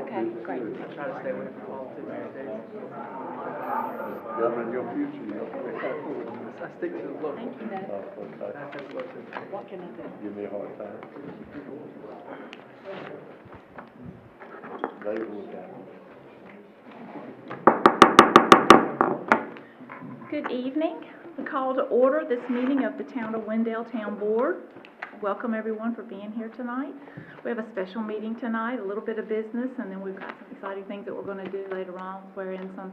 Okay, great. I try to stay away from politics these days. Government your future, I stick to the local. Thank you, Dad. That's local. What can I do? Give me a hard time. They will Good evening. We call to order this meeting of the Town of Wendell Town Board. Welcome everyone for being here tonight. We have a special meeting tonight, a little bit of business, and then we've got some exciting things that we're going to do later on, swear in some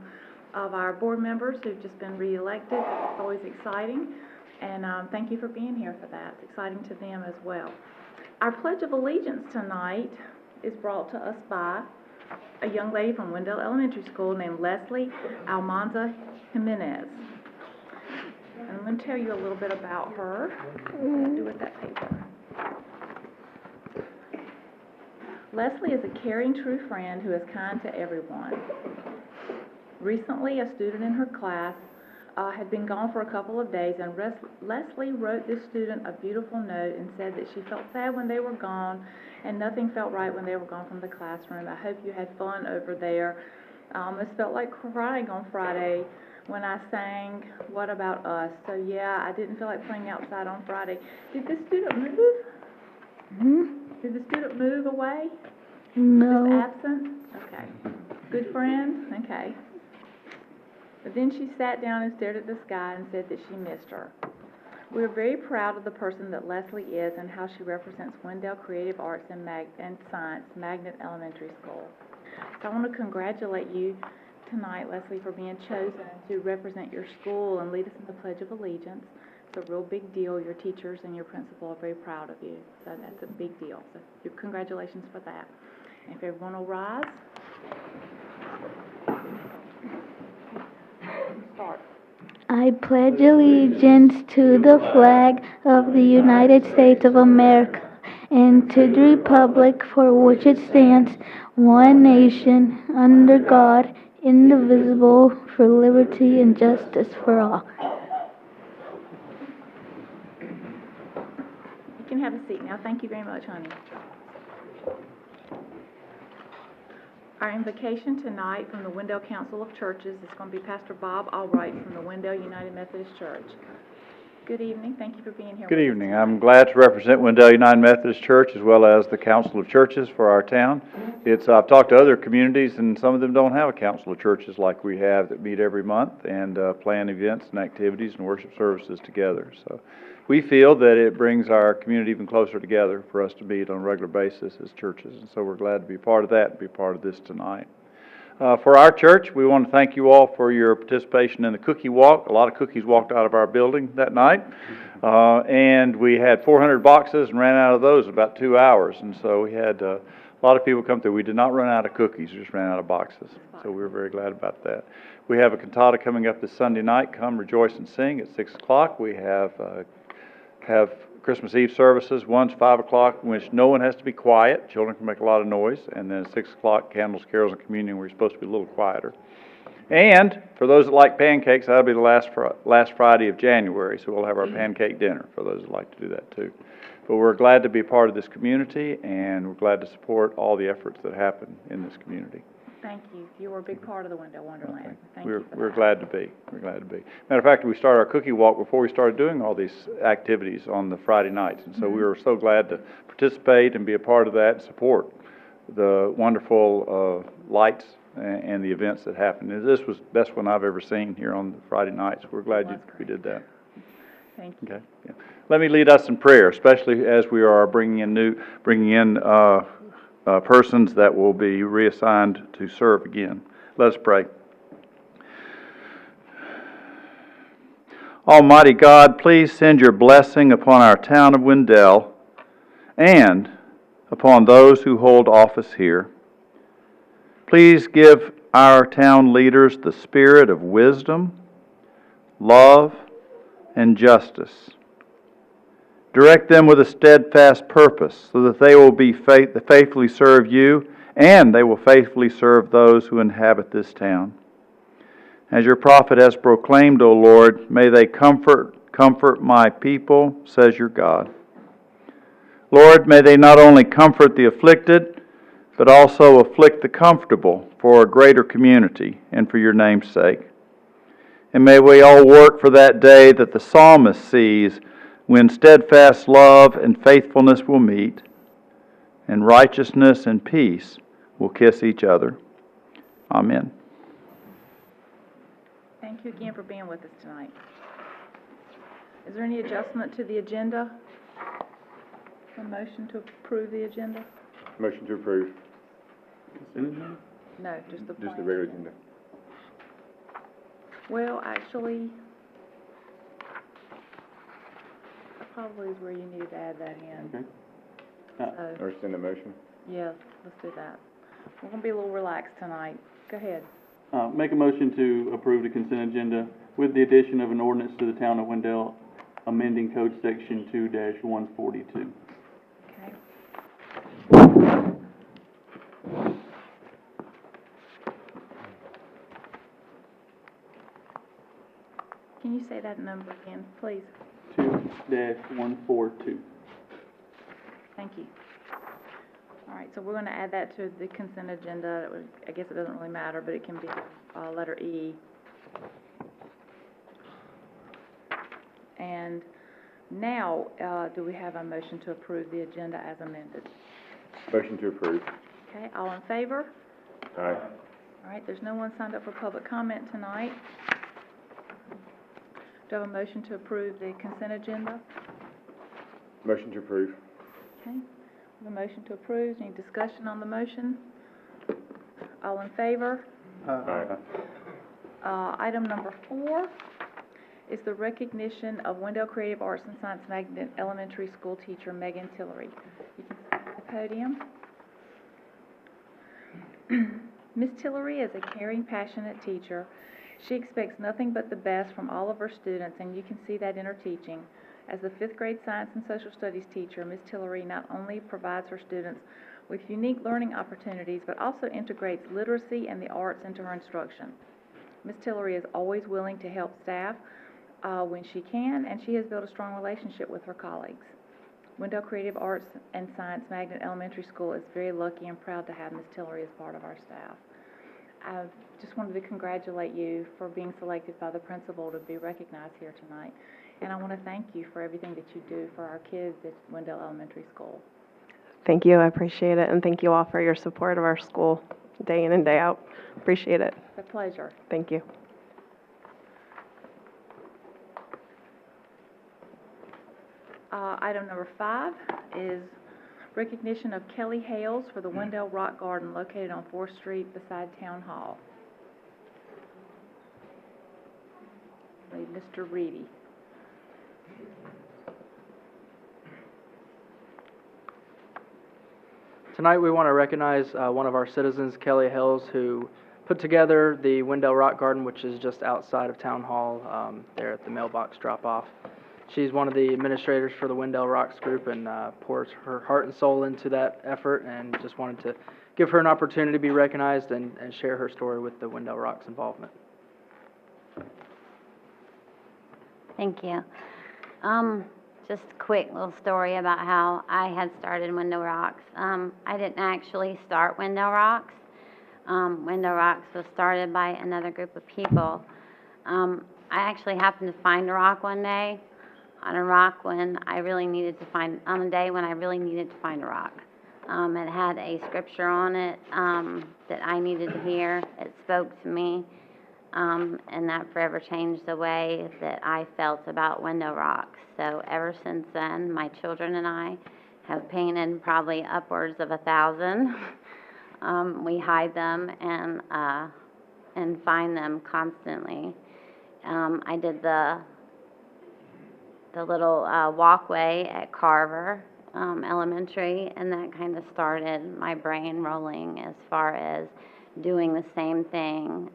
of our board members who've just been re-elected. It's always exciting, and thank you for being here for that. It's exciting to them as well. Our Pledge of Allegiance tonight is brought to us by a young lady from Wendell Elementary School named Leslie Almanza Jimenez. And I'm going to tell you a little bit about her. What do I do with that paper? Leslie is a caring, true friend who is kind to everyone. Recently, a student in her class had been gone for a couple of days, and Leslie wrote this student a beautiful note and said that she felt sad when they were gone, and nothing felt right when they were gone from the classroom. I hope you had fun over there. I almost felt like crying on Friday when I sang What About Us. So yeah, I didn't feel like playing outside on Friday. Did the student move? Did the student move away? No. Just absent? Okay. Good friend? Okay. But then she sat down and stared at the sky and said that she missed her. We are very proud of the person that Leslie is and how she represents Wendell Creative Arts and Science, Magnet Elementary School. So I want to congratulate you tonight, Leslie, for being chosen to represent your school and lead us in the Pledge of Allegiance. It's a real big deal. Your teachers and your principal are very proud of you. So that's a big deal. So congratulations for that. And if everyone will rise. Start. I pledge allegiance to the flag of the United States of America and to the republic for which it stands, one nation, under God, indivisible, for liberty and justice for all. You can have a seat now. Thank you very much, honey. Our invocation tonight from the Wendell Council of Churches is going to be Pastor Bob Albright from the Wendell United Methodist Church. Good evening. Thank you for being here. Good evening. I'm glad to represent Wendell United Methodist Church as well as the Council of Churches for our town. I've talked to other communities, and some of them don't have a Council of Churches like we have that meet every month and plan events and activities and worship services together. So we feel that it brings our community even closer together for us to meet on a regular basis as churches. And so we're glad to be part of that and be part of this tonight. For our church, we want to thank you all for your participation in the cookie walk. A lot of cookies walked out of our building that night. And we had 400 boxes and ran out of those in about 2 hours. And so we had a lot of people come through. We did not run out of cookies, we just ran out of boxes. So we were very glad about that. We have a cantata coming up this Sunday night, Come Rejoice and Sing, at 6 o'clock. We have Christmas Eve services. One's 5 o'clock, in which no one has to be quiet. Children can make a lot of noise. And then at 6 o'clock, candles, carols, and communion, where you're supposed to be a little quieter. And for those that like pancakes, that'll be the last Friday of January. So we'll have our pancake dinner for those that like to do that too. But we're glad to be part of this community, and we're glad to support all the efforts that happen in this community. Thank you. You were a big part of the Wendell Wonderland. Okay. Thank you for We're that. glad to be. We're glad to be. Matter of fact, we started our cookie walk before we started doing all these activities on the Friday nights. And so we were so glad to participate and be a part of that and support the wonderful lights and the events that happened. And this was the best one I've ever seen here on the Friday nights. We're glad we did that. Thank you. Okay. Yeah. Let me lead us in prayer, especially as we are bringing in persons that will be reassigned to serve again. Let us pray. Almighty God, please send your blessing upon our town of Wendell and upon those who hold office here. Please give our town leaders the spirit of wisdom, love, and justice. Direct them with a steadfast purpose so that they will faithfully serve you, and they will faithfully serve those who inhabit this town. As your prophet has proclaimed, O Lord, may they comfort my people, says your God. Lord, may they not only comfort the afflicted, but also afflict the comfortable for a greater community and for your name's sake. And may we all work for that day that the psalmist sees when steadfast love and faithfulness will meet, and righteousness and peace will kiss each other. Amen. Thank you again for being with us tonight. Is there any adjustment to the agenda? A motion to approve the agenda? Motion to approve. No, just the Just the plain regular agenda. Well, actually, that probably is where you needed to add that in. Okay. So, Or send a motion. yeah, let's do that. We're gonna be a little relaxed tonight. Go ahead. Make a motion to approve the consent agenda with the addition of an ordinance to the town of Wendell amending code section 2-142. Okay. Can you say that number again, please? 2-142. Thank you. All right, so we're going to add that to the consent agenda. I guess it doesn't really matter, but it can be letter E. And now, do we have a motion to approve the agenda as amended? Motion to approve. Okay, all in favor? Aye. All right, there's no one signed up for public comment tonight. Do I have a motion to approve the consent agenda? Motion to approve. Okay, we have a motion to approve. Any discussion on the motion? All in favor? Aye. Item number 4 is the recognition of Wendell Creative Arts and Science Magnet Elementary School teacher Megan Tillery. You can sit at the podium. Ms. Tillery is a caring, passionate teacher. She expects nothing but the best from all of her students, and you can see that in her teaching. As the 5th grade science and social studies teacher, Ms. Tillery not only provides her students with unique learning opportunities, but also integrates literacy and the arts into her instruction. Ms. Tillery is always willing to help staff when she can, and she has built a strong relationship with her colleagues. Wendell Creative Arts and Science Magnet Elementary School is very lucky and proud to have Ms. Tillery as part of our staff. I just wanted to congratulate you for being selected by the principal to be recognized here tonight. And I want to thank you for everything that you do for our kids at Wendell Elementary School. Thank you. I appreciate it. And thank you all for your support of our school day in and day out. Appreciate it. It's a pleasure. Thank you. Item number 5 is recognition of Kelly Hales for the Wendell Rock Garden located on 4th Street beside Town Hall. Mr. Reedy. Tonight, we want to recognize one of our citizens, Kelly Hills, who put together the Wendell Rock Garden, which is just outside of Town Hall, there at the mailbox drop-off. She's one of the administrators for the Wendell Rocks group and pours her heart and soul into that effort, and just wanted to give her an opportunity to be recognized and share her story with the Wendell Rocks involvement. Thank you. Just a quick little story about how I had started Wendell Rocks. I didn't actually start Wendell Rocks. Wendell Rocks was started by another group of people. I actually happened to find a rock one day, on a day when I really needed to find a rock. It had a scripture on it that I needed to hear. It spoke to me, and that forever changed the way that I felt about Wendell Rocks. So ever since then, my children and I have painted probably upwards of 1,000. We hide them and find them constantly. I did the little walkway at Carver Elementary, and that kind of started my brain rolling as far as doing the same thing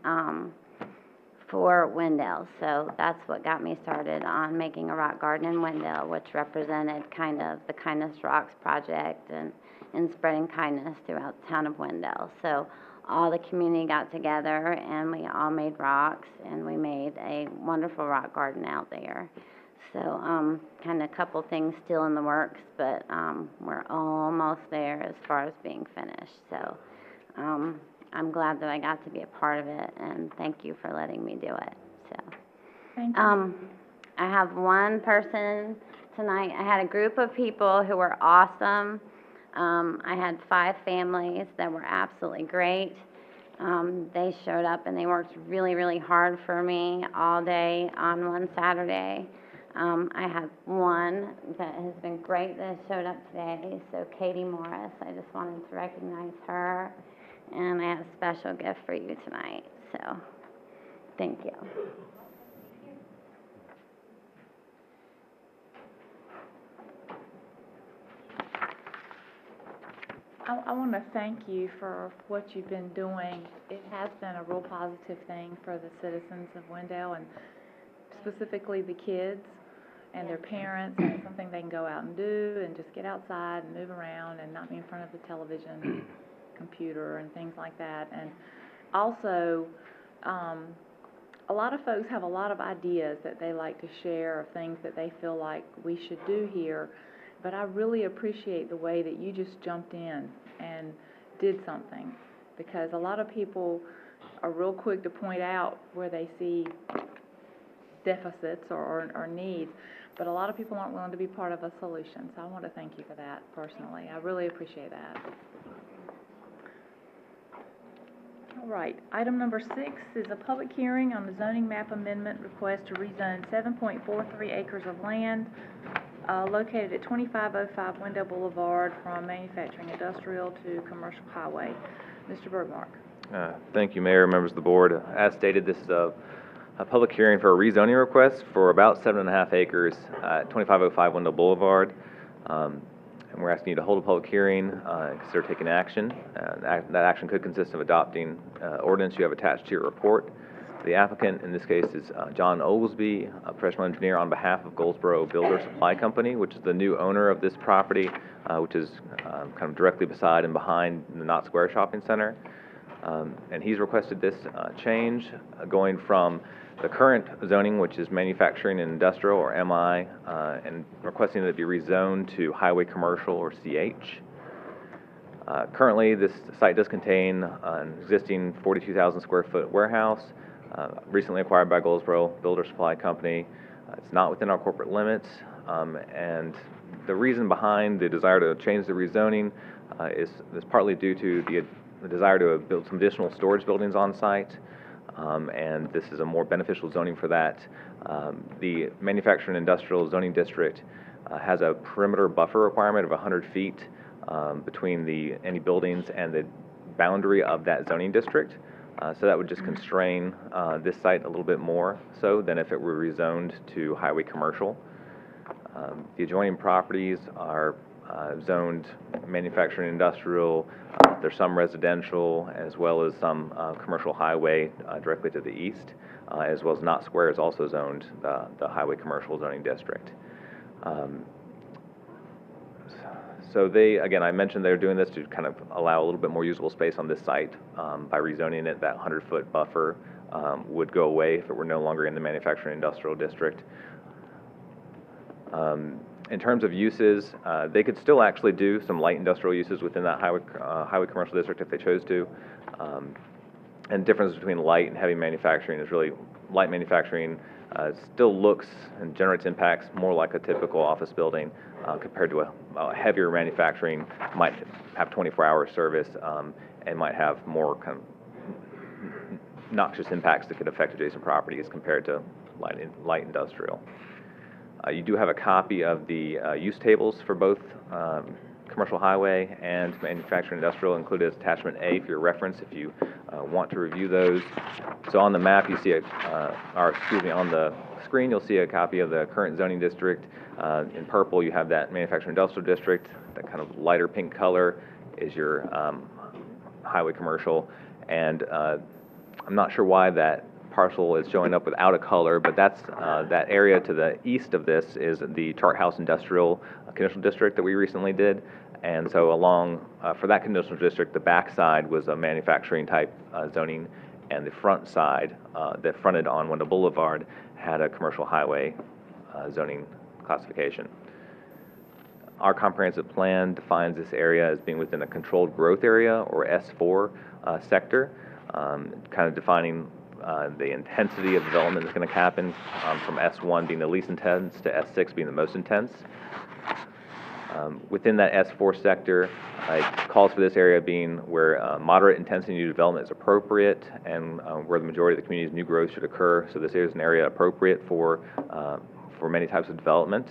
for Wendell. So that's what got me started on making a rock garden in Wendell, which represented kind of the Kindness Rocks project and spreading kindness throughout the town of Wendell. So all the community got together and we all made rocks, and we made a wonderful rock garden out there. So, kind of a couple things still in the works, but, we're almost there as far as being finished. So, I'm glad that I got to be a part of it, and thank you for letting me do it, so. Thank you. I have one person tonight. I had a group of people who were awesome. I had 5 families that were absolutely great. They showed up and they worked really, really hard for me all day on one Saturday. I have one that has been great that showed up today, so Katie Morris. I just wanted to recognize her, and I have a special gift for you tonight, so thank you. I want to thank you for what you've been doing. It has been a real positive thing for the citizens of Wendell, and specifically the kids and their parents, and it's something they can go out and do and just get outside and move around and not be in front of the television, computer, and things like that. And also, a lot of folks have a lot of ideas that they like to share of things that they feel like we should do here. But I really appreciate the way that you just jumped in and did something, because a lot of people are real quick to point out where they see deficits or needs, but a lot of people aren't willing to be part of a solution. So I want to thank you for that personally. I really appreciate that. All right, item number 6 is a public hearing on the zoning map amendment request to rezone 7.43 acres of land located at 2505 Wendell Boulevard from manufacturing industrial to commercial highway. Mr. Bergmark. Thank you, Mayor, members of the board. As stated, this is a public hearing for a rezoning request for about 7.5 acres at 2505 Wendell Boulevard. And we're asking you to hold a public hearing and consider taking action. That action could consist of adopting ordinance you have attached to your report. The applicant in this case is John Oglesby, a professional engineer on behalf of Goldsboro Builder Supply Company, which is the new owner of this property, which is kind of directly beside and behind the Knott Square Shopping Center. And he's requested this change going from the current zoning, which is manufacturing and industrial, or MI, and requesting that it be rezoned to highway commercial, or CH. Currently, this site does contain an existing 42,000 square foot warehouse, recently acquired by Goldsboro Builder Supply Company. It's not within our corporate limits, and the reason behind the desire to change the rezoning is partly due to the desire to build some additional storage buildings on site, and this is a more beneficial zoning for that. The manufacturing and industrial zoning district has a perimeter buffer requirement of 100 feet between any buildings and the boundary of that zoning district. So that would just constrain this site a little bit more so than if it were rezoned to highway commercial. The adjoining properties are zoned manufacturing industrial. There's some residential, as well as some commercial highway directly to the east, as well as Knott Square is also zoned the highway commercial zoning district. So again, I mentioned they're doing this to kind of allow a little bit more usable space on this site. By rezoning it, that 100-foot buffer would go away if it were no longer in the manufacturing industrial district. In terms of uses, they could still actually do some light industrial uses within that highway commercial district if they chose to. And the difference between light and heavy manufacturing is really light manufacturing still looks and generates impacts more like a typical office building compared to a heavier manufacturing might have 24-hour service and might have more kind of noxious impacts that could affect adjacent properties compared to light industrial. You do have a copy of the use tables for both commercial highway and manufacturing industrial included as attachment A for your reference if you want to review those. So on the map you see on the screen you'll see a copy of the current zoning district. In purple you have that manufacturing industrial district. That kind of lighter pink color is your highway commercial, and I'm not sure why that parcel is showing up without a color, but that's that area to the east of this is the Chart House Industrial Conditional District that we recently did. And so along, for that conditional district, the back side was a manufacturing type zoning, and the front side that fronted on Wendell Boulevard had a commercial highway zoning classification. Our comprehensive plan defines this area as being within a controlled growth area, or S4 sector, kind of defining the intensity of development that's going to happen, from S1 being the least intense to S6 being the most intense. Within that S4 sector, it calls for this area being where moderate intensity new development is appropriate and where the majority of the community's new growth should occur. So this is an area appropriate for many types of development,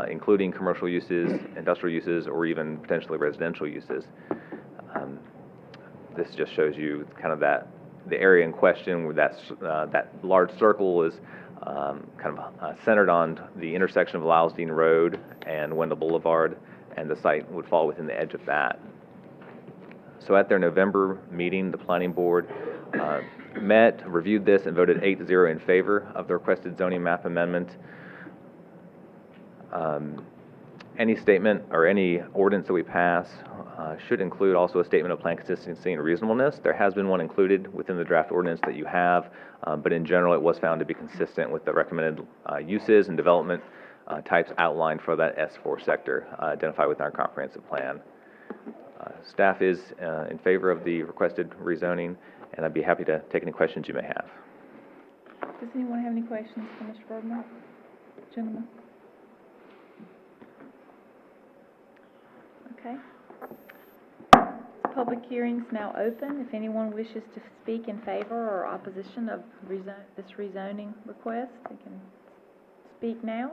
including commercial uses, industrial uses, or even potentially residential uses. This just shows you kind of the area in question, where that large circle is kind of centered on the intersection of Lousdene Road and Wendell Boulevard, and the site would fall within the edge of that. So at their November meeting, the planning board met, reviewed this, and voted 8-0 in favor of the requested zoning map amendment. Any statement or any ordinance that we pass should include also a statement of plan consistency and reasonableness. There has been one included within the draft ordinance that you have, but in general it was found to be consistent with the recommended uses and development types outlined for that S4 sector identified within our comprehensive plan. Staff is in favor of the requested rezoning, and I'd be happy to take any questions you may have. Does anyone have any questions for Mr. Bergman? Gentlemen? Okay. Public hearing's now open. If anyone wishes to speak in favor or opposition of this rezoning request, they can speak now.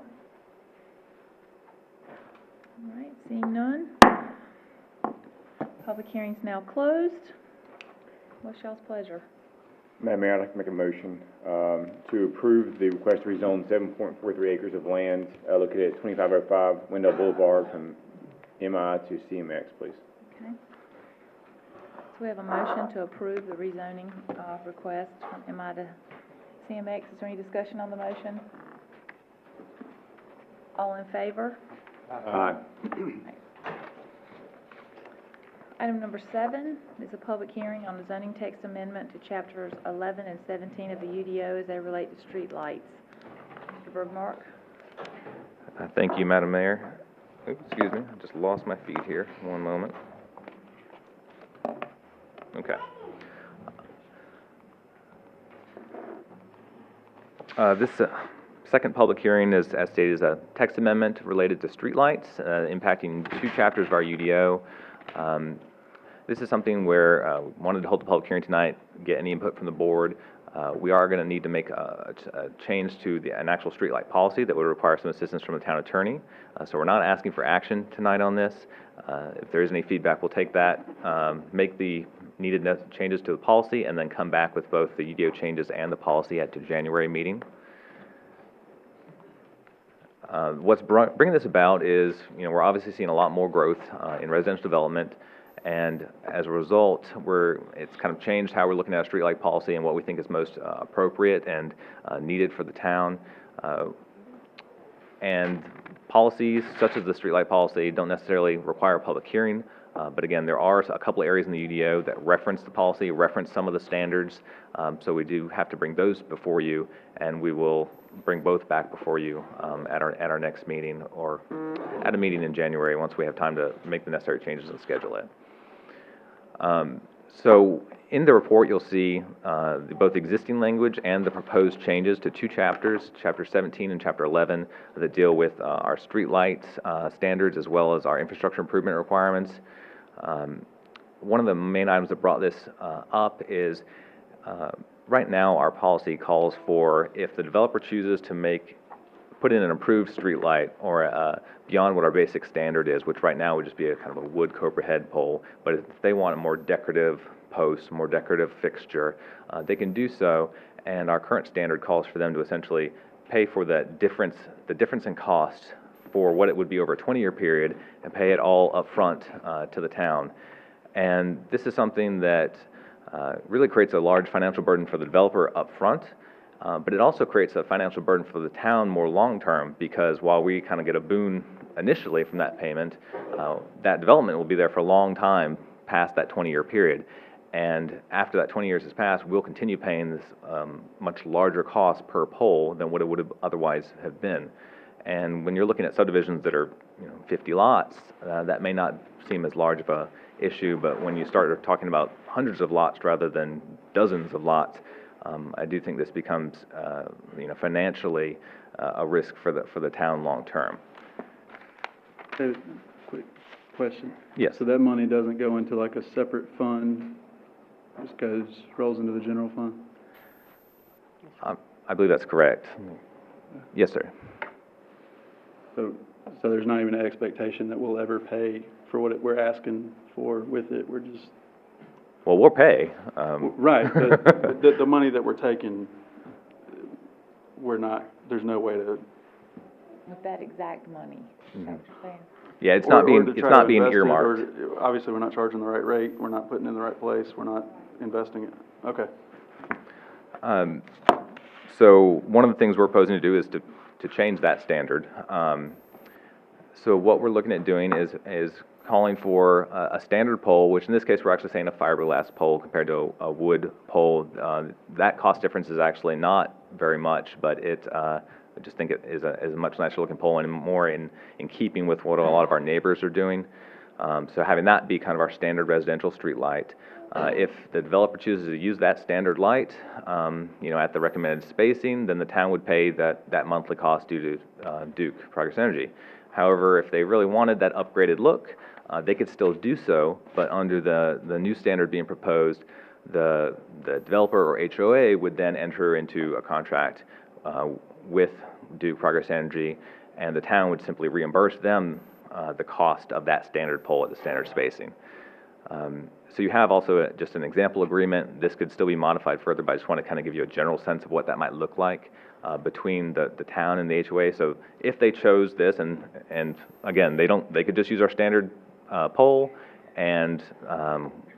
All right, seeing none. Public hearing's now closed. What's y'all's pleasure? Madam Mayor, I'd like to make a motion to approve the request to rezone 7.43 acres of land located at 2505 Wendell Boulevard from MI to CMX, please. Okay. So we have a motion to approve the rezoning request from MI to CMX. Is there any discussion on the motion? All in favor? Aye. Item number 7 is a public hearing on the zoning text amendment to chapters 11 and 17 of the UDO as they relate to street lights. Mr. Bergmark? Thank you, Madam Mayor. Oops, excuse me, I just lost my feed here. One moment. Okay. This second public hearing is, as stated, is a text amendment related to streetlights, impacting 2 chapters of our UDO. This is something where we wanted to hold the public hearing tonight, get any input from the board. We are going to need to make a change to an actual streetlight policy that would require some assistance from the town attorney. So we're not asking for action tonight on this. If there is any feedback, we'll take that, make the needed changes to the policy, and then come back with both the UDO changes and the policy at the January meeting. What's bringing this about is, we're obviously seeing a lot more growth in residential development, and as a result, it's kind of changed how we're looking at a streetlight policy and what we think is most appropriate and needed for the town. And policies such as the streetlight policy don't necessarily require a public hearing, but again, there are a couple areas in the UDO that reference the policy, reference some of the standards, so we do have to bring those before you, and we will bring both back before you at our next meeting, or at a meeting in January once we have time to make the necessary changes and schedule it. So in the report, you'll see both existing language and the proposed changes to 2 chapters, Chapter 17 and Chapter 11, that deal with our streetlights standards as well as our infrastructure improvement requirements. One of the main items that brought this up is right now our policy calls for, if the developer chooses to put in an improved streetlight or beyond what our basic standard is, which right now would just be a kind of a wood copra head pole, but if they want a more decorative post, more decorative fixture, they can do so, and our current standard calls for them to essentially pay for the difference in cost for what it would be over a 20-year period and pay it all up front to the town. And this is something that really creates a large financial burden for the developer up front, but it also creates a financial burden for the town more long-term, because while we kind of get a boon initially from that payment, that development will be there for a long time past that 20-year period. And after that 20 years has passed, we'll continue paying this much larger cost per pole than what it would have otherwise have been. And when you're looking at subdivisions that are, 50 lots, that may not seem as large of a issue, but when you start talking about hundreds of lots rather than dozens of lots, I do think this becomes, financially a risk for the town long term. Quick question. Yes. So that money doesn't go into like a separate fund, just rolls into the general fund? I believe that's correct. Yes, sir. So there's not even an expectation that we'll ever pay for what we're asking for with it, we're just... Well, we'll pay. Right, but the money that we're taking, there's no way to... With that exact money, is that what you're saying? Yeah, it's or not to being, try it's to not being invest it, earmarked. or obviously, we're not charging the right rate, we're not putting it in the right place, we're not investing it. Okay. So one of the things we're proposing to do is to change that standard. So what we're looking at doing is calling for a standard pole, which in this case, we're actually saying a fiberglass pole compared to a wood pole. That cost difference is actually not very much, but I just think it is a much nicer looking pole and more in keeping with what a lot of our neighbors are doing. So having that be kind of our standard residential street light. If the developer chooses to use that standard light, at the recommended spacing, then the town would pay that monthly cost due to Duke Progress Energy. However, if they really wanted that upgraded look, they could still do so, but under the new standard being proposed, the developer or HOA would then enter into a contract with Duke Progress Energy, and the town would simply reimburse them the cost of that standard pole at the standard spacing. So you have also just an example agreement. This could still be modified further, but I just want to kind of give you a general sense of what that might look like between the town and the HOA. So if they chose this, and again, they could just use our standard pole, and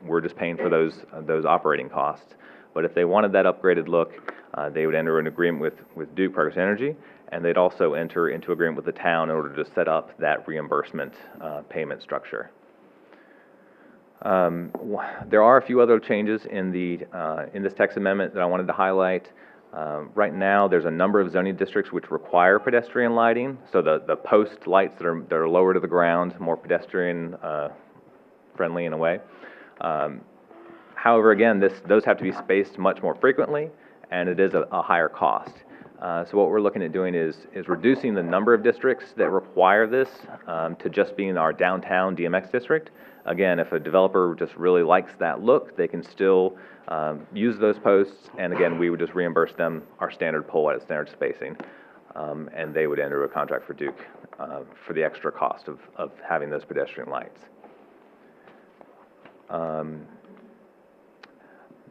we're just paying for those operating costs. But if they wanted that upgraded look, they would enter an agreement with Duke Progress Energy, and they'd also enter into agreement with the town in order to set up that reimbursement payment structure. There are a few other changes in this text amendment that I wanted to highlight. Right now, there's a number of zoning districts which require pedestrian lighting, so the post lights that are lower to the ground, more pedestrian friendly in a way. However, again, those have to be spaced much more frequently, and it is a higher cost. So what we're looking at doing is reducing the number of districts that require this to just being our downtown DMX district. Again, if a developer just really likes that look, they can still use those posts, and again, we would just reimburse them our standard pole at a standard spacing, and they would enter a contract for Duke for the extra cost of having those pedestrian lights.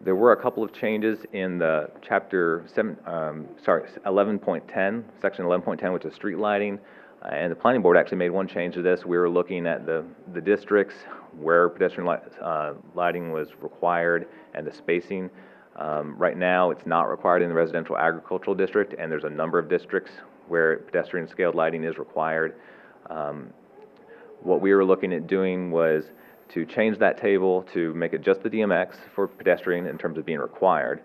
There were a couple of changes in the chapter 11.10, section 11.10, which is street lighting. And the planning board actually made one change to this. We were looking at the districts where pedestrian lighting was required and the spacing. Right now, it's not required in the residential agricultural district, and there's a number of districts where pedestrian scaled lighting is required. What we were looking at doing was to change that table to make it just the DMX for pedestrian in terms of being required.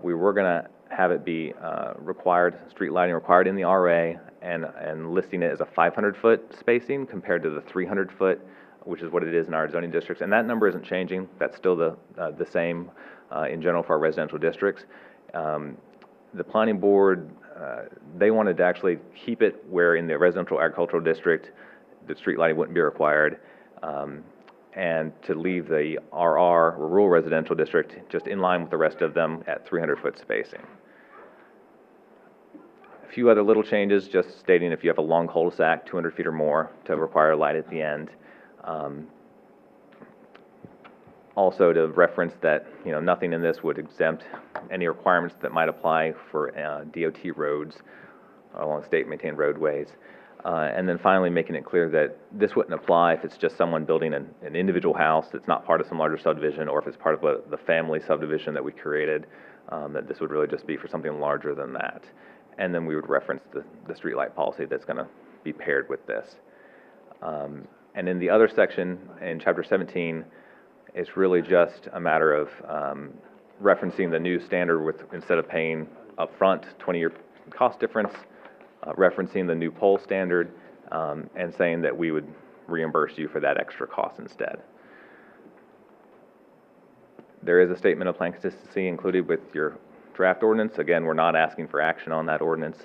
We were going to have it be required, street lighting required in the RA, and listing it as a 500-foot spacing compared to the 300-foot, which is what it is in our zoning districts. And that number isn't changing. That's still the same in general for our residential districts. The planning board, they wanted to actually keep it where in the residential agricultural district, the street lighting wouldn't be required, and to leave the RR, or rural residential district, just in line with the rest of them at 300-foot spacing. A few other little changes, just stating if you have a long cul-de-sac, 200 feet or more, to require a light at the end. Also to reference that, nothing in this would exempt any requirements that might apply for DOT roads along state-maintained roadways. And then finally making it clear that this wouldn't apply if it's just someone building an individual house that's not part of some larger subdivision, or if it's part of the family subdivision that we created, that this would really just be for something larger than that. And then we would reference the streetlight policy that's going to be paired with this. And in the other section, in Chapter 17, it's really just a matter of referencing the new standard with, instead of paying upfront 20-year cost difference, referencing the new poll standard, and saying that we would reimburse you for that extra cost instead. There is a statement of plan consistency included with your draft ordinance. Again, we're not asking for action on that ordinance,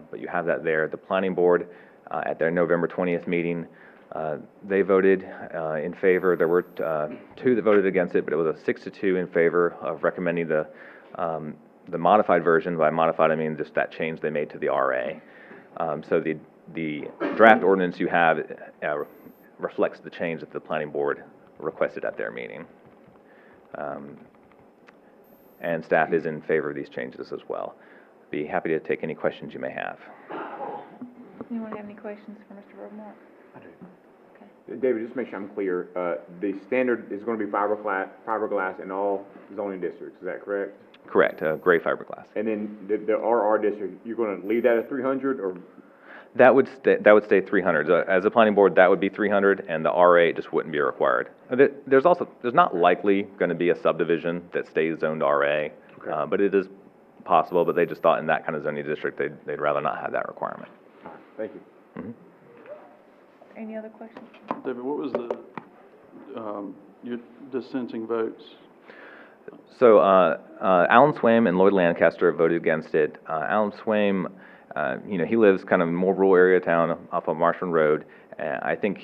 but you have that there. The planning board, at their November 20th meeting, they voted in favor. There were two that voted against it, but it was a 6-2 in favor of recommending the modified version. By modified, I mean just that change they made to the RA. So the draft ordinance you have reflects the change that the planning board requested at their meeting. And staff is in favor of these changes as well. Be happy to take any questions you may have. Anyone have any questions for Mr. Robmark? I do. David, just to make sure I'm clear, the standard is going to be fiberglass in all zoning districts, is that correct? Correct, gray fiberglass. And then the RR district, you're going to leave that at 300, or? That would stay 300. As a planning board, that would be 300, and the RA just wouldn't be required. There's not likely going to be a subdivision that stays zoned RA, Okay. but it is possible, but they just thought in that kind of zoning district, they'd rather not have that requirement. All right, thank you. Mhm. Any other questions? David, what was the, your dissenting votes? So, Alan Swaim and Lloyd Lancaster voted against it. Alan Swaim, he lives kind of in a more rural area of town off of Marshland Road. I think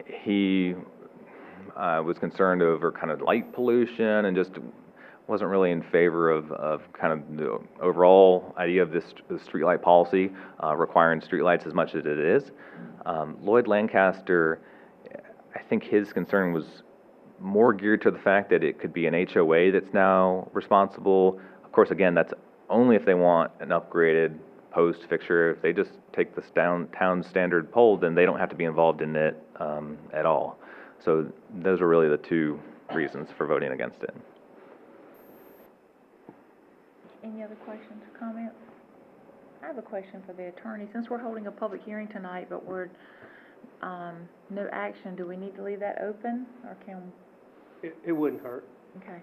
he was concerned over kind of light pollution and just wasn't really in favor of kind of the overall idea of this streetlight policy, requiring streetlights as much as it is. Lloyd Lancaster, I think his concern was more geared to the fact that it could be an HOA that's now responsible. Of course, again, that's only if they want an upgraded post fixture. If they just take this town standard pole, then they don't have to be involved in it at all. So those are really the two reasons for voting against it. Any other questions or comments? I have a question for the attorney. Since we're holding a public hearing tonight, but we're, no action, do we need to leave that open, or can, It wouldn't hurt. okay,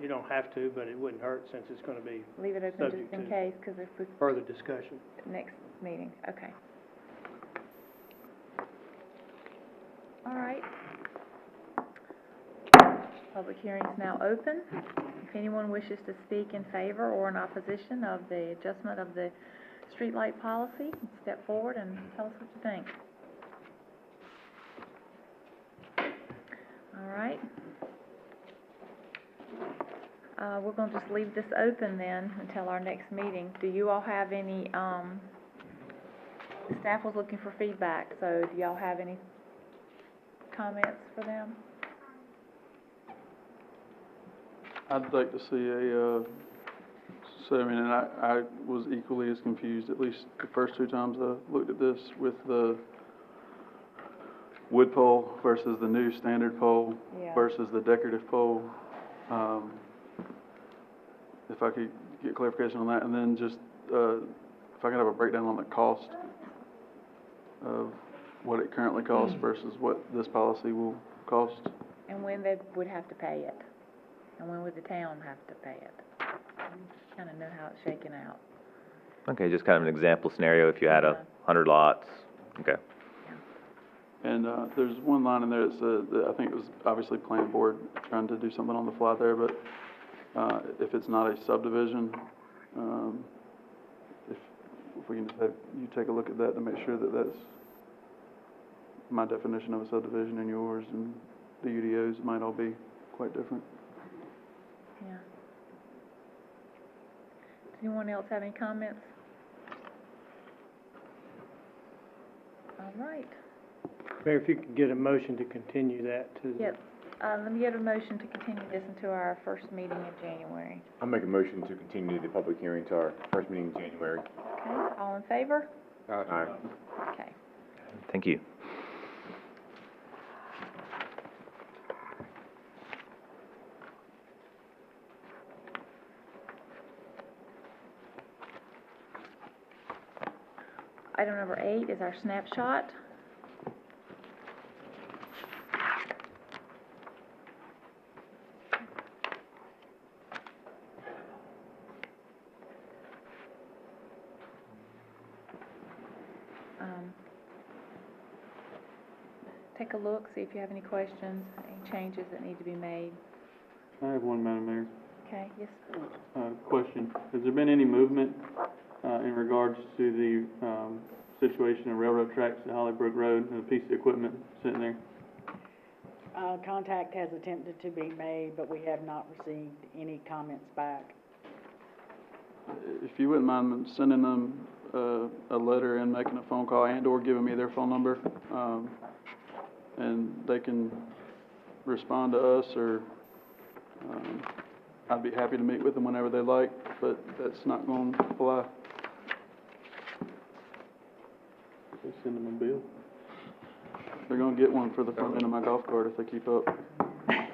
You don't have to, but it wouldn't hurt since it's going to be leave it open just Subject in to- case, because if we, further discussion. next meeting, okay. All right. Public hearing is now open. If anyone wishes to speak in favor or in opposition of the adjustment of the streetlight policy, step forward and tell us what you think. All right. We're going to just leave this open then until our next meeting. Do you all have any, the staff was looking for feedback, so do y'all have any comments for them? I'd like to see and I was equally as confused, at least the first two times I looked at this, with the wood pole versus the new standard pole Yeah. versus the decorative pole. If I could get clarification on that, and then just, if I could have a breakdown on the cost of what it currently costs versus what this policy will cost. And when they would have to pay it? And when would the town have to pay it? Kind of know how it's shaken out. Okay, just kind of an example scenario, if you had 100 lots, okay. And there's one line in there that said, that I think it was obviously planning board trying to do something on the fly there, but if it's not a subdivision, if we can just have you take a look at that to make sure that that's my definition of a subdivision and yours, and the UDOs might all be quite different. Yeah. Does anyone else have any comments? All right. Mayor, if you could get a motion to continue that to. Yep. Let me get a motion to continue this until our first meeting in January. I'll make a motion to continue the public hearing to our first meeting in January. Okay, all in favor? Aye. Okay. Thank you. Item number 8 is our snapshot. take a look, see if you have any questions, any changes that need to be made. I have one, Madam Mayor. Okay, yes? Question. Has there been any movement, in regards to the, situation of railroad tracks at Hollybrook Road and a piece of equipment sitting there? Contact has attempted to be made, but we have not received any comments back. If you wouldn't mind sending them, a letter and making a phone call and/or giving me their phone number, and they can respond to us, or, I'd be happy to meet with them whenever they like, but that's not going to fly. They send them a bill. They're gonna get one for the front end of my golf cart if they keep up. Man,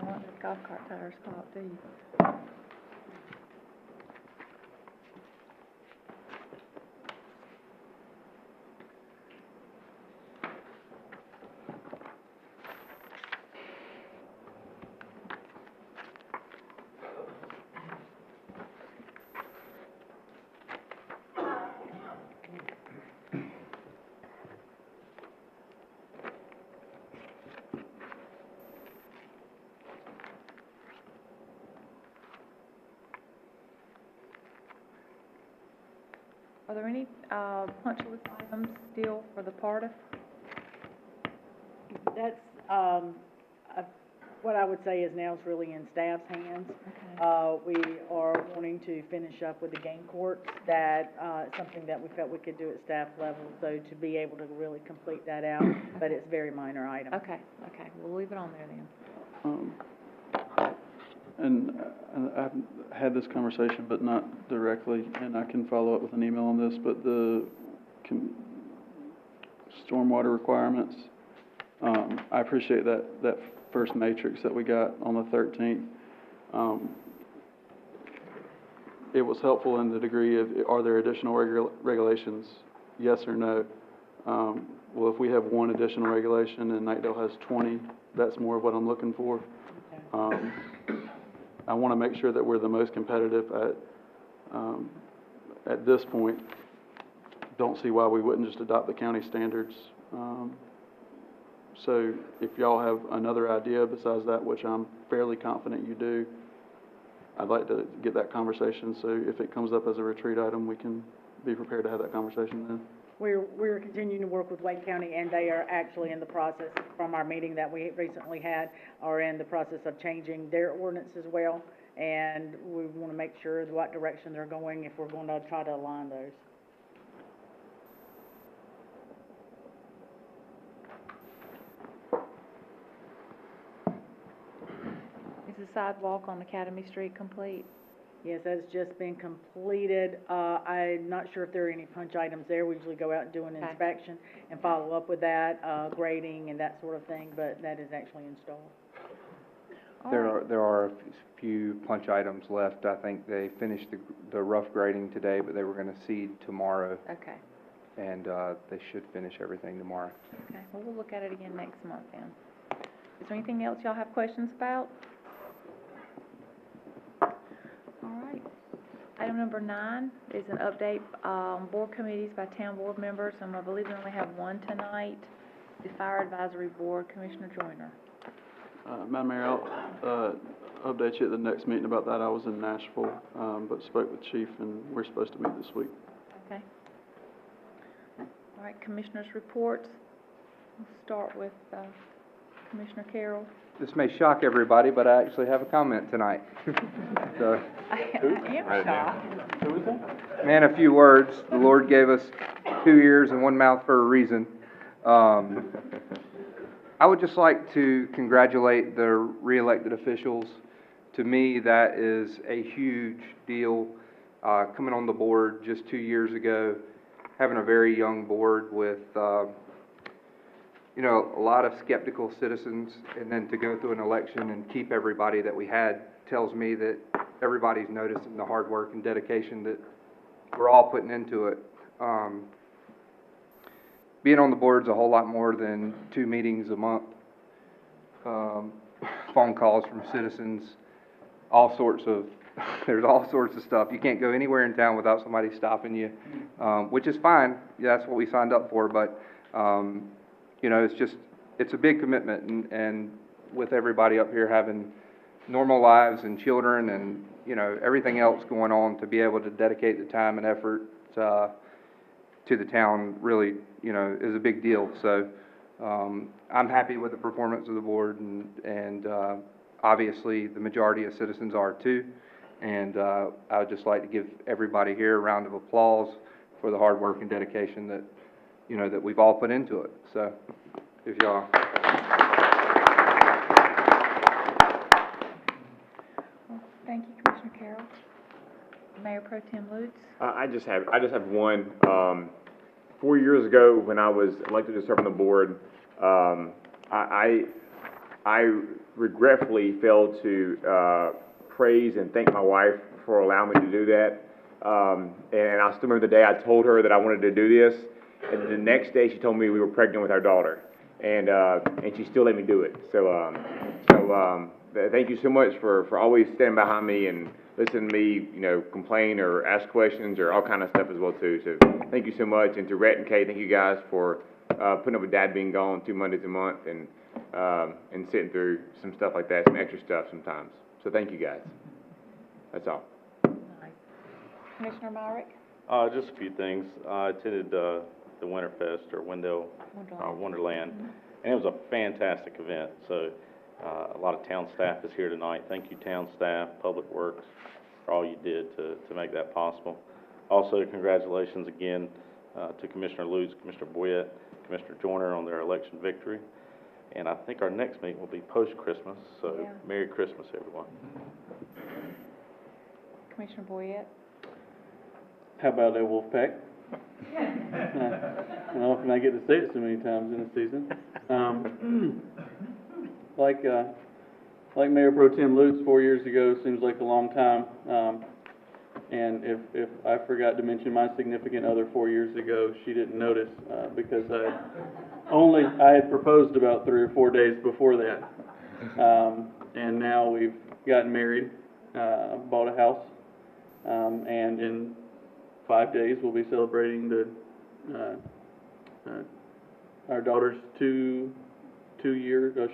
want the golf cart tires popped, do you? Are there any, punch list items still for the PARTIF? That's, what I would say is now it's really in staff's hands. Okay. We are wanting to finish up with the game courts, that, something that we felt we could do at staff level, so to be able to really complete that out, but it's very minor item. Okay, okay, we'll leave it on there then. And I've had this conversation, but not directly, and I can follow up with an email on this, but the stormwater requirements, I appreciate that first matrix that we got on the 13th. It was helpful in the degree of, are there additional regulations, yes or no? Well, if we have one additional regulation and Knightdale has 20, that's more of what I'm looking for. Okay. I want to make sure that we're the most competitive at this point. Don't see why we wouldn't just adopt the county standards. So if y'all have another idea besides that, which I'm fairly confident you do, I'd like to get that conversation, so if it comes up as a retreat item, we can be prepared to have that conversation then. We're continuing to work with Wake County, and they are actually in the process, from our meeting that we recently had, are in the process of changing their ordinance as well, and we want to make sure what direction they're going if we're going to try to align those. Is the sidewalk on Academy Street complete? Yes, that's just been completed. I'm not sure if there are any punch items there. We usually go out and do an Okay. inspection and follow up with that, grading and that sort of thing, but that is actually installed. There are a few punch items left. I think they finished the rough grading today, but they were gonna seed tomorrow, Okay, and, they should finish everything tomorrow. okay, well, we'll look at it again next month then. Is there anything else y'all have questions about? All right. Item number 9 is an update, board committees by town board members, and I believe we only have one tonight, the Fire Advisory Board, Commissioner Joyner. Madam Mayor, I'll update you at the next meeting about that. I was in Nashville, but spoke with Chief, and we're supposed to meet this week. Okay. All right, Commissioners' reports. We'll start with Commissioner Carroll. This may shock everybody, but I actually have a comment tonight. So, I am shocked. Who was that? man, a few words. The Lord gave us 2 ears and 1 mouth for a reason. I would just like to congratulate the re-elected officials. To me, that is a huge deal. Coming on the board just 2 years ago, having a very young board with, a lot of skeptical citizens, and then to go through an election and keep everybody that we had tells me that everybody's noticing the hard work and dedication that we're all putting into it. Being on the board's a whole lot more than 2 meetings a month, phone calls from citizens, there's all sorts of stuff. You can't go anywhere in town without somebody stopping you, which is fine. Yeah, that's what we signed up for, but you know, it's a big commitment, and with everybody up here having normal lives and children and, you know, everything else going on, to be able to dedicate the time and effort to the town really, you know, is a big deal. So, I'm happy with the performance of the board, and obviously, the majority of citizens are too. And I would just like to give everybody here a round of applause for the hard work and dedication that, you know, that we've all put into it. So, if y'all. Thank you, Commissioner Carroll. Mayor Pro Tem Lutz? I just have one. 4 years ago, when I was elected to serve on the board, I regretfully failed to praise and thank my wife for allowing me to do that. And I still remember the day I told her that I wanted to do this, and the next day she told me we were pregnant with our daughter, and she still let me do it. So thank you so much for always standing behind me and listening to me, you know, complain or ask questions or all kind of stuff as well too. So thank you so much, and to Rhett and Kay, thank you guys for putting up with Dad being gone 2 Mondays a month and sitting through some stuff like that, some extra stuff sometimes. So thank you guys. That's all. Commissioner Myrick? Just a few things. I attended the Winterfest, or Wendell Wonderland, and it was a fantastic event. So a lot of town staff is here tonight. Thank you, town staff, Public Works, for all you did to make that possible. Also, congratulations again to Commissioner Lutz, Commissioner Boyette, Commissioner Joyner on their election victory. And I think our next meeting will be post-Christmas, so yeah. Merry Christmas, everyone. Commissioner Boyette? How about that Wolfpack? I don't know if I get to say it so many times in the season. Like Mayor Pro Tem Lutz 4 years ago seems like a long time. And if I forgot to mention my significant other 4 years ago, she didn't notice because I had proposed about 3 or 4 days before that. And now we've gotten married, bought a house, and in 5 days we'll be celebrating our daughter's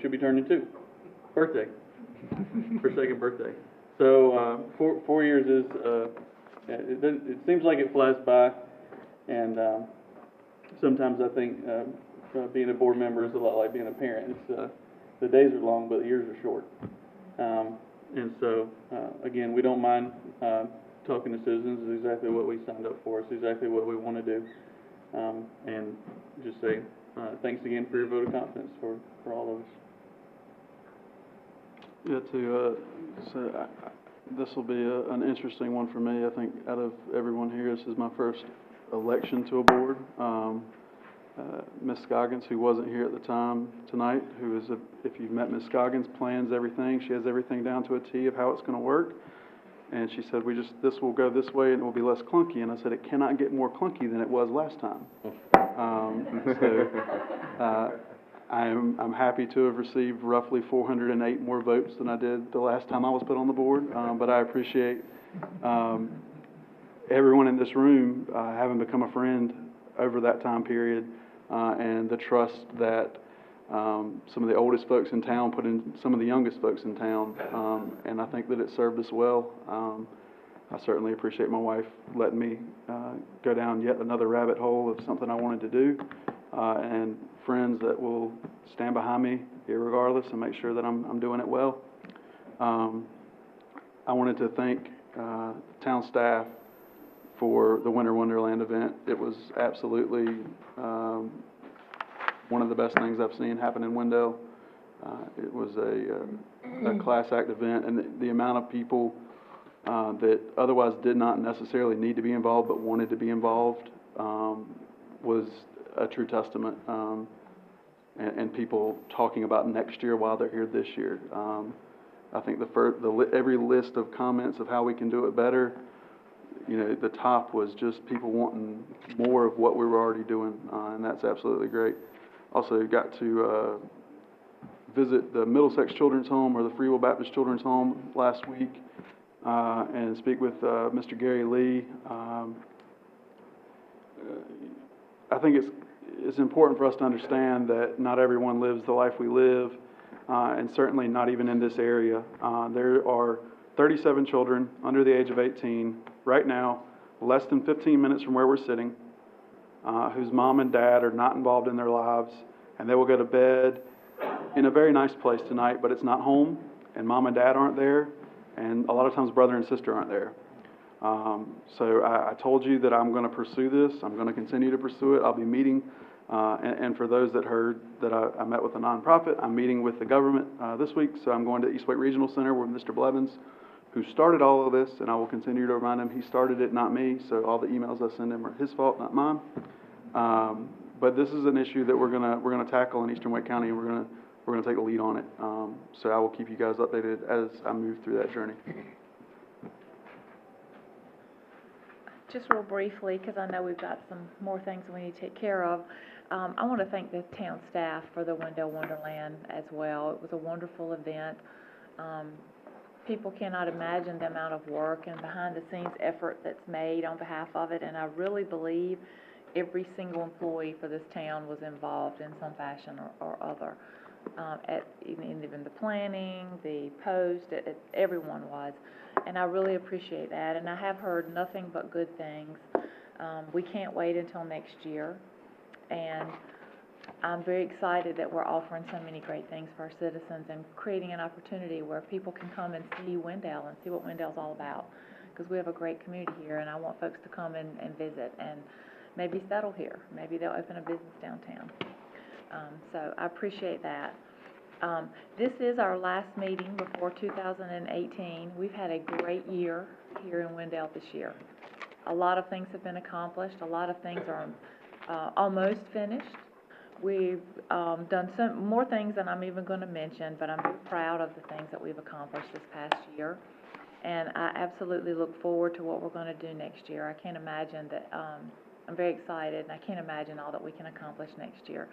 she'll be turning 2 birthday, her second birthday. So 4 years is it seems like it flies by, and sometimes I think being a board member is a lot like being a parent. It's the days are long, but the years are short. And so again, we don't mind talking to citizens. It's exactly what we signed up for. It's exactly what we want to do. And just say thanks again for your vote of confidence for all of us. Yeah, so this will be an interesting one for me. I think out of everyone here, this is my first election to a board. Ms. Scoggins, who wasn't here at the time tonight, who is, if you've met Ms. Scoggins, plans everything. She has everything down to a T of how it's going to work. And she said, this will go this way and it will be less clunky. And I said, it cannot get more clunky than it was last time. I'm happy to have received roughly 408 more votes than I did the last time I was put on the board. But I appreciate everyone in this room having become a friend over that time period, and the trust that some of the oldest folks in town put in some of the youngest folks in town, and I think that it served us well. I certainly appreciate my wife letting me go down yet another rabbit hole of something I wanted to do, and friends that will stand behind me irregardless and make sure that I'm doing it well. I wanted to thank town staff for the Winter Wonderland event. It was absolutely one of the best things I've seen happen in Wendell. It was a class act event, and the amount of people that otherwise did not necessarily need to be involved but wanted to be involved was a true testament. And people talking about next year while they're here this year. I think every list of comments of how we can do it better, you know, the top was just people wanting more of what we were already doing, and that's absolutely great. Also got to visit the Middlesex Children's Home, or the Free Will Baptist Children's Home, last week, and speak with Mr. Gary Lee. I think it's important for us to understand that not everyone lives the life we live, and certainly not even in this area. There are 37 children under the age of 18 right now, less than 15 minutes from where we're sitting, whose mom and dad are not involved in their lives, and they will go to bed in a very nice place tonight, but it's not home, and mom and dad aren't there, and a lot of times brother and sister aren't there. So I told you that I'm going to pursue this. I'm going to continue to pursue it. I'll be meeting, and for those that heard that I met with a nonprofit, I'm meeting with the government this week. So I'm going to East Wake Regional Center with Mr. Blevins, who started all of this, and I will continue to remind him he started it, not me. So all the emails I send him are his fault, not mine. But this is an issue that we're gonna tackle in Eastern Wake County, and we're gonna take the lead on it. So I will keep you guys updated as I move through that journey. Just real briefly, because I know we've got some more things we need to take care of, I want to thank the town staff for the Wendell Wonderland as well. It was a wonderful event. People cannot imagine the amount of work and behind-the-scenes effort that's made on behalf of it, and I really believe every single employee for this town was involved in some fashion or other. Even the planning, the post, everyone was. And I really appreciate that, and I have heard nothing but good things. We can't wait until next year, and I'm very excited that we're offering so many great things for our citizens and creating an opportunity where people can come and see Wendell and see what Wendell's all about, because we have a great community here, and I want folks to come and visit and maybe settle here. Maybe they'll open a business downtown. So I appreciate that. This is our last meeting before 2018. We've had a great year here in Wendell this year. A lot of things have been accomplished. A lot of things are almost finished. We've done some more things than I'm even going to mention, but I'm very proud of the things that we've accomplished this past year. And I absolutely look forward to what we're going to do next year. I can't imagine that, I'm very excited, and I can't imagine all that we can accomplish next year.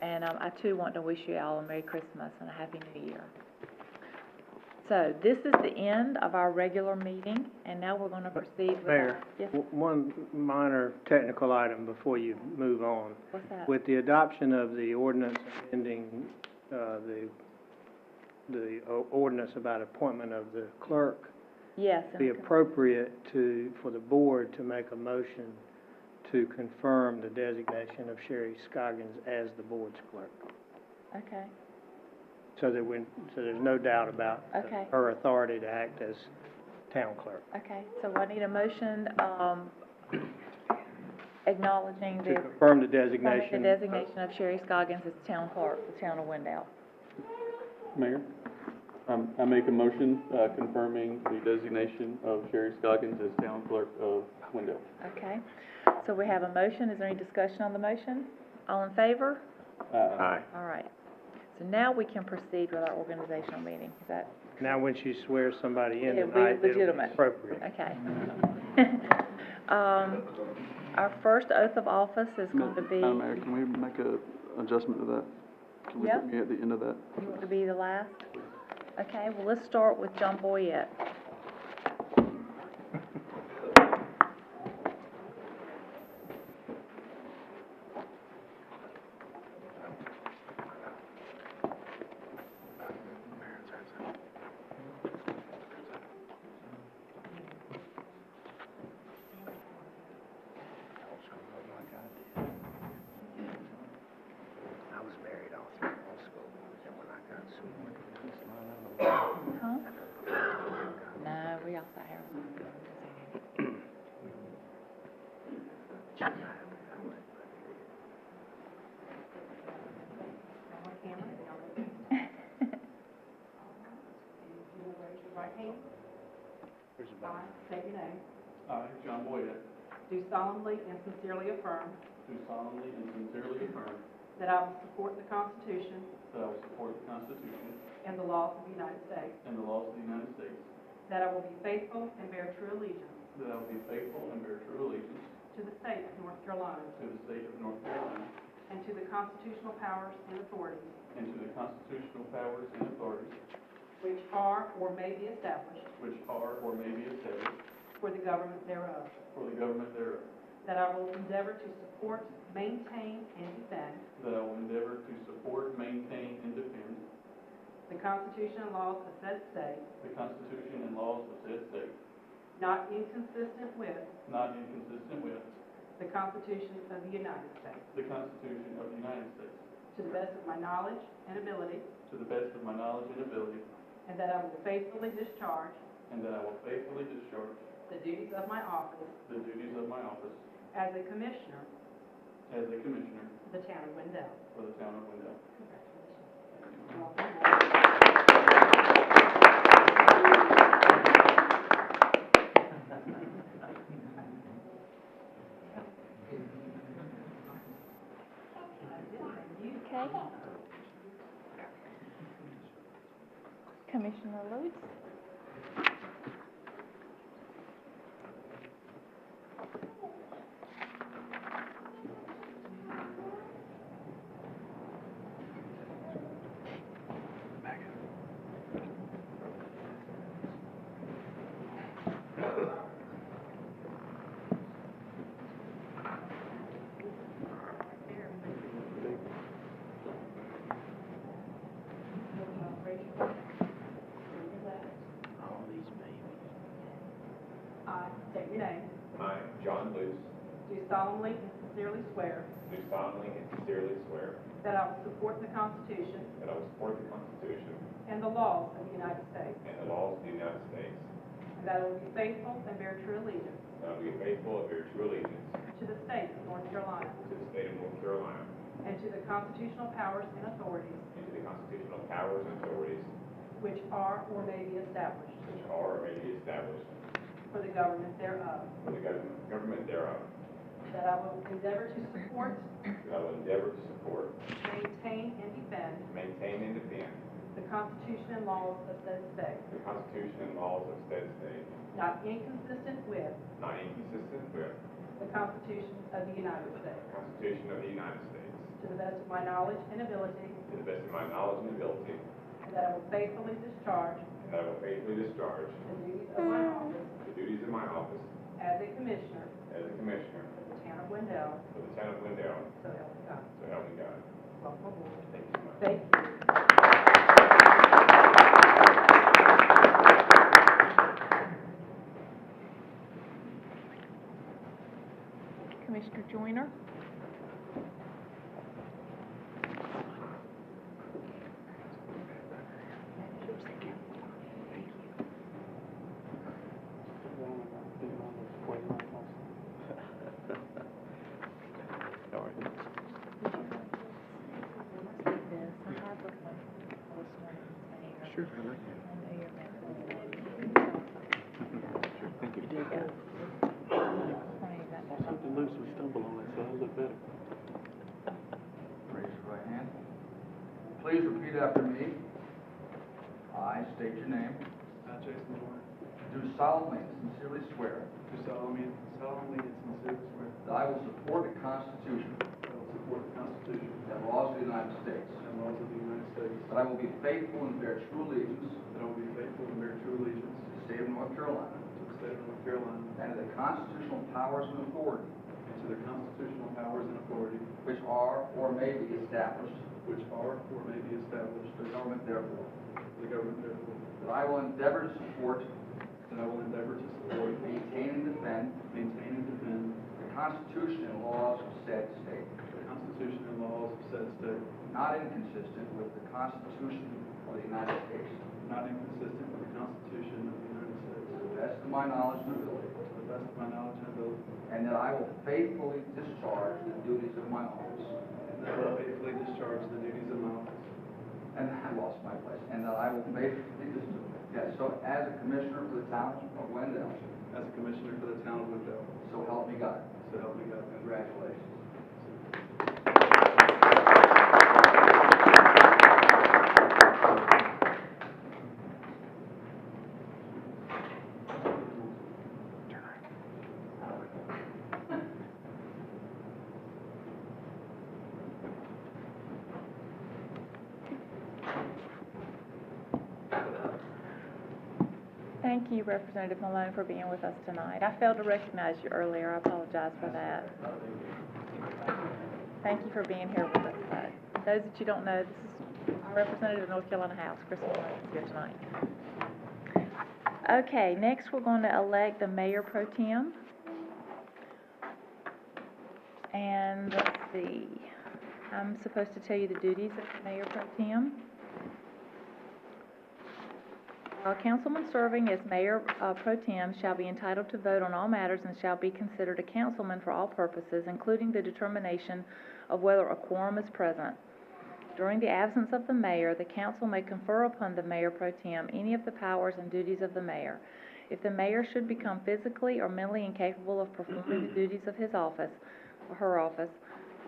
And I too want to wish you all a Merry Christmas and a Happy New Year. So this is the end of our regular meeting, and now we're going to proceed with Mayor, yes. one minor technical item before you move on. What's that? With the adoption of the ordinance amending the ordinance about appointment of the clerk, Yes. it'd be appropriate for the board to make a motion to confirm the designation of Sherry Scoggins as the board's clerk. Okay. So there's no doubt about Okay. her authority to act as town clerk. Okay, so I need a motion, acknowledging To the confirm the designation. of Sherry Scoggins as town clerk for the town of Wendell. Mayor, I make a motion confirming the designation of Sherry Scoggins as town clerk of Wendell. Okay, so we have a motion. Is there any discussion on the motion? All in favor? Aye. All right. So now we can proceed with our organizational meeting. Is that Now, when she swears somebody in It'll be tonight, it'll be legitimate. appropriate. okay? Our first oath of office is going to be, Madam Mayor, can we make an adjustment to that? Can we Yeah. put me at the end of that? you want to be the last? Okay, well, let's start with John Boyette. I was married all through law school, and when I got sworn, Huh? No, we all sat here. there's about State your name. I, John Boyette, Do solemnly and sincerely affirm do solemnly and sincerely affirm that I will support the Constitution that I will support the Constitution and the laws of the United States, and the laws of the United States, that I will be faithful and bear true allegiance that I will be faithful and bear true allegiance to the state of North Carolina to the state of North Carolina and to the constitutional powers and authorities and to the constitutional powers and authorities which are or may be established which are or may be established for the government thereof, for the government thereof, that I will endeavor to support, maintain, and defend that I will endeavor to support, maintain, and defend the Constitution and laws of said state, the Constitution and laws of said state, not inconsistent with not inconsistent with the Constitution of the United States, the Constitution of the United States, to the best of my knowledge and ability, to the best of my knowledge and ability, and that I will faithfully discharge and that I will faithfully discharge the duties of my office the duties of my office as a commissioner as a commissioner of the town of Wendell. for the town of Wendell. Okay. Commissioner Lutz? I state your name. I, John Luce, Do solemnly and sincerely swear do solemnly and sincerely swear that I will support the Constitution that I will support the Constitution and the laws of the United States, and the laws of the United States, and that I will be faithful and bear true allegiance and I will be faithful and bear true allegiance to the state of North Carolina to the state of North Carolina and to the constitutional powers and authorities and to the constitutional powers and authorities which are or may be established which are or may be established for the government thereof, for the government thereof, that I will endeavor to support, that I will endeavor to support, maintain, and defend maintain, and defend the Constitution and laws of said state, the Constitution and laws of said state, not inconsistent with not inconsistent with the Constitution of the United States, the Constitution of the United States, to the best of my knowledge and ability, to the best of my knowledge and ability, and that I will faithfully discharge and that I will faithfully discharge the duties of my office the duties of my office as a commissioner as a commissioner of the town of Wendell, for the town of Wendell, so help me God. so help me God. Welcome aboard. Thank you so much. Thank you. Commissioner Joyner? Sure. Something loose would stumble on it, so I look better. Raise your right hand. Please repeat after me. I state your name. I, Jason Moore, Do solemnly and sincerely swear do solemnly and sincerely swear that I will support the Constitution that I will support the Constitution and laws of the United States, and laws of the United States, that I will be faithful and bear true allegiance that I will be faithful and bear true allegiance to the state of North Carolina to the state of North Carolina and to the constitutional powers and authority and to the constitutional powers and authority which are or may be established which are or may be established for the government therefore, for the government thereof, that I will endeavor to support, that I will endeavor to support, maintain, and defend maintain, and defend the Constitution and laws of said state, the Constitution and laws of said state, not inconsistent with the Constitution of the United States, not inconsistent with the Constitution of the United States, to the best of my knowledge and ability, to the best of my knowledge and ability, and that I will faithfully discharge the duties of my office. and that I will faithfully discharge the duties of my office. And I lost my place. And that I will faithfully discharge. Yes, so as a commissioner for the town of Wendell, As a commissioner for the town of Wendell, so help me God. so help me God. Congratulations. Thank you, Representative Malone, for being with us tonight. I failed to recognize you earlier. I apologize for that. Thank you for being here with us. Those that you don't know, this is our representative of North Carolina House, Chris Moore, is here tonight. Okay, next we're going to elect the mayor pro tem. And let's see, I'm supposed to tell you the duties of the mayor pro tem. A councilman serving as mayor pro tem shall be entitled to vote on all matters and shall be considered a councilman for all purposes, including the determination of whether a quorum is present. During the absence of the mayor, the council may confer upon the mayor pro tem any of the powers and duties of the mayor. If the mayor should become physically or mentally incapable of performing the duties of his office or her office,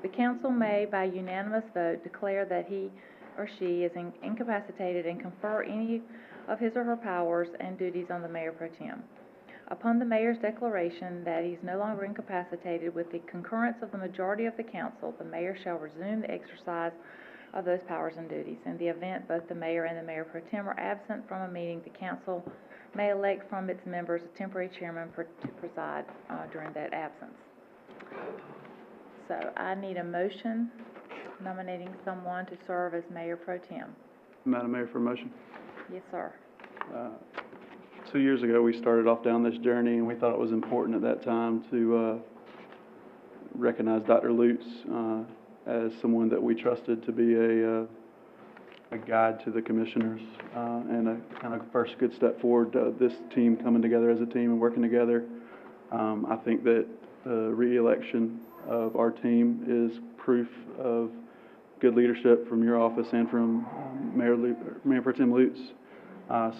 the council may, by unanimous vote, declare that he or she is incapacitated and confer any of his or her powers and duties on the mayor pro tem. Upon the mayor's declaration that he is no longer incapacitated, with the concurrence of the majority of the council, the mayor shall resume the exercise of those powers and duties. In the event both the mayor and the mayor pro tem are absent from a meeting, the council may elect from its members a temporary chairman to preside during that absence. So I need a motion nominating someone to serve as mayor pro tem. Madam Mayor, for a motion. Yes, sir. 2 years ago, we started off down this journey, and we thought it was important at that time to recognize Dr. Lutz as someone that we trusted to be a guide to the commissioners, and a kind of first good step forward. This team coming together as a team and working together. I think that the re-election of our team is proof of good leadership from your office and from Mayor Pro Tem Lutz.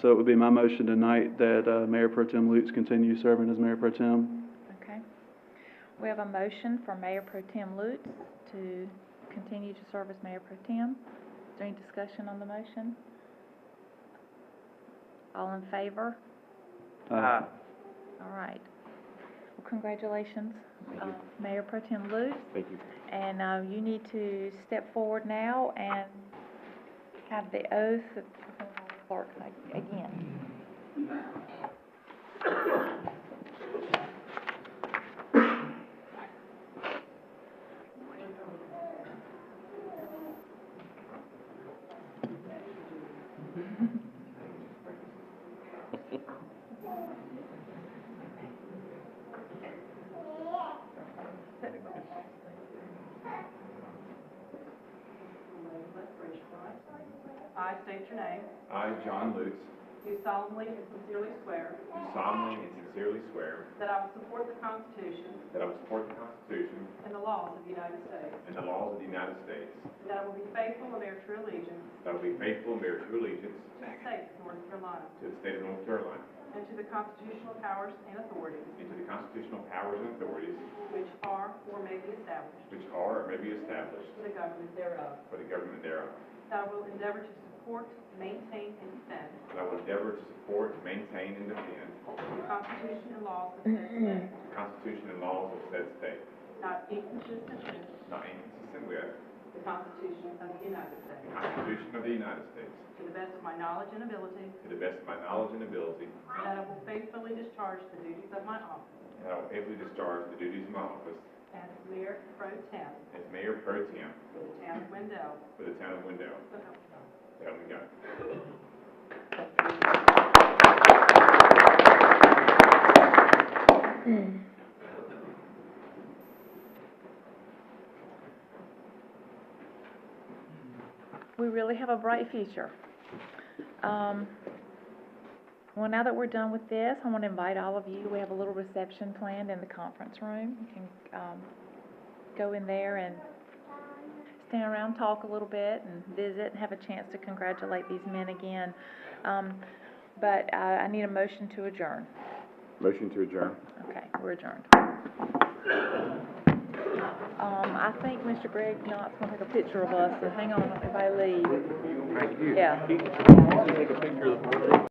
So it would be my motion tonight that Mayor Pro Tem Lutz continue serving as Mayor Pro Tem. Okay. We have a motion for Mayor Pro Tem Lutz to continue to serve as Mayor Pro Tem. Is there any discussion on the motion? All in favor? All right. Well, congratulations, Mayor Pro Tem Lutz. Thank you. And you need to step forward now and have the oath of the clerk again. I state your name. I, John Lutz, Do solemnly and sincerely swear do solemnly and sincerely swear that I will support the Constitution that I will support the Constitution and the laws of the United States, and the laws of the United States, and that I will be faithful and bear true allegiance that I will be faithful and bear true allegiance to the state of North Carolina, to the state of North Carolina, and to the constitutional powers and authorities and to the constitutional powers and authorities which are or may be established which are or may be established for the government thereof. for the government thereof. That I will endeavor to support, maintain, and defend And I will endeavor to support, maintain, and defend the Constitution and laws of said state, the Constitution and laws of said state, not inconsistent with not inconsistent with the Constitution of the United States, the Constitution of the United States, to the best of my knowledge and ability, to the best of my knowledge and ability, and that I will faithfully discharge the duties of my office and I will faithfully discharge the duties of my office as Mayor Pro Tem as Mayor Pro Tem for the town of Wendell. for the town of Wendell. So help me God. So help me God. We really have a bright future. Well, now that we're done with this, I want to invite all of you. We have a little reception planned in the conference room. You can go in there and stand around, talk a little bit, and visit, and have a chance to congratulate these men again. But I need a motion to adjourn. Motion to adjourn. Okay, we're adjourned. I think Mr. Greg Knott's going to take a picture of us, so hang on if I leave. Thank you. Yeah. Take a picture of the board.